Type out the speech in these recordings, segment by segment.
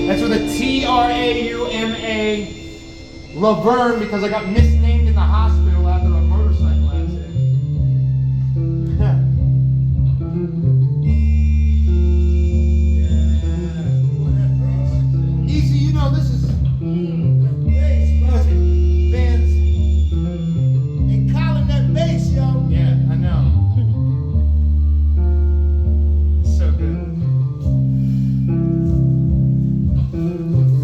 That's with a Trauma Lavern, because I got misnamed in the hospital after a motorcycle accident. Easy, you know this is Vans. Ain't calling that bass, yo. Yeah, I know. So good.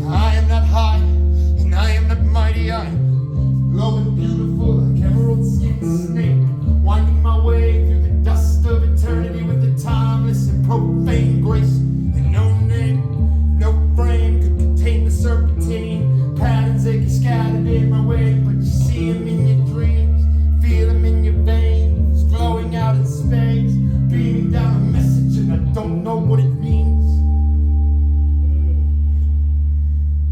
I am not high, and I am not mighty. I am low and beautiful, like emerald skin snake, winding my way through the dust of eternity with the timeless and profane grace. And no name, no frame could contain the serpentine patterns that get scattered in my way. But you see them in your dreams, feel them in your veins, glowing out in space, beaming down a message, and I don't know what it means.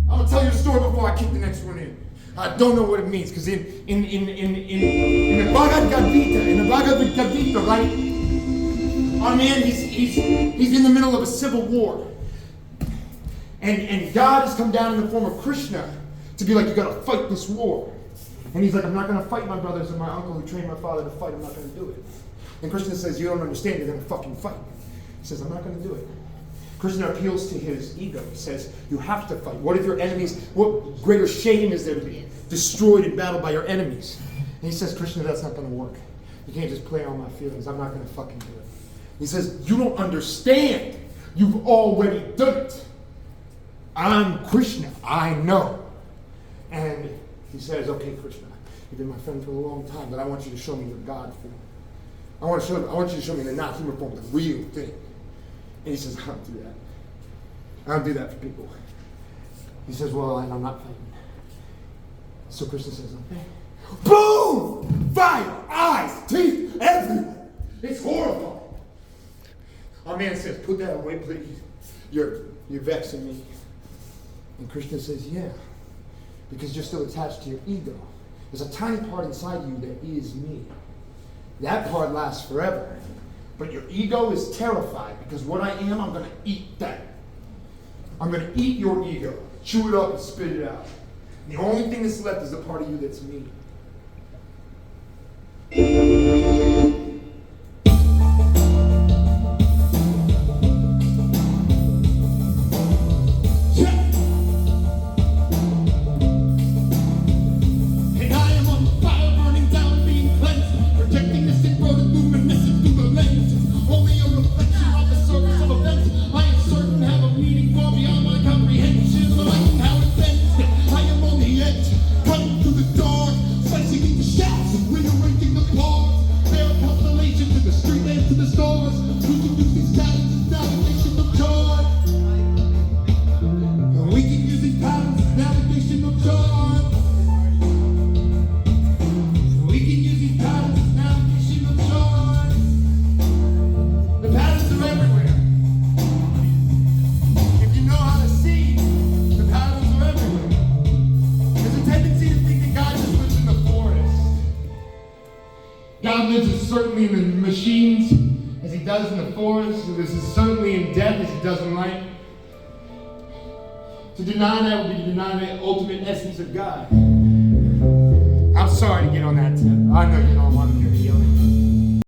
I'm gonna tell you the story before I kick the next one in. I don't know what it means, because in the Bhagavad Gita, right? Our man, he's in the middle of a civil war, and God has come down in the form of Krishna to be like, you gotta fight this war. And he's like, I'm not gonna fight my brothers and my uncle who trained my father to fight. I'm not gonna do it. And Krishna says, you don't understand. You're gonna fucking fight. He says, I'm not gonna do it. Krishna appeals to his ego. He says, you have to fight. What if your enemies, what greater shame is there to be destroyed in battle by your enemies? And he says, Krishna, that's not going to work. You can't just play on my feelings. I'm not going to fucking do it. He says, you don't understand. You've already done it. I'm Krishna. I know. And he says, okay, Krishna, you've been my friend for a long time, but I want you to show me your God form. I want you to show me the not human form, the real thing. And he says, I don't do that. I don't do that for people. He says, well, I'm not fighting. So Krishna says, okay. Boom! Fire! Eyes! Teeth! Everywhere! It's horrible. Our man says, put that away, please. You're vexing me. And Krishna says, yeah. Because you're still attached to your ego. There's a tiny part inside you that is me. That part lasts forever. But your ego is terrified, because what I am, I'm going to eat that. I'm going to eat your ego, chew it up and spit it out. And the only thing that's left is the part of you that's me. And I am on fire, burning down, being cleansed, projecting this and growing luminescent through the lens. Only a reflection of the surface of events. I am certain have a meaning far beyond my comprehension. Lighting how it bends. I am on the edge, cutting through the dark, slicing into shafts and rearranging the parts. There are constellations in the street and to the stars. We can use these patterns as navigation of charge. We can use these patterns as navigation of charge. We can use these patterns as navigation of charge. The patterns are everywhere. If you know how to see, the patterns are everywhere. There's a tendency to think that God just lives in the forest. God lives as certainly in the machines as he does in the forest. He lives as certainly in death as he does in life. To deny that would be to deny the ultimate essence of God. I'm sorry to get on that tip. I know you don't want to hear me yelling.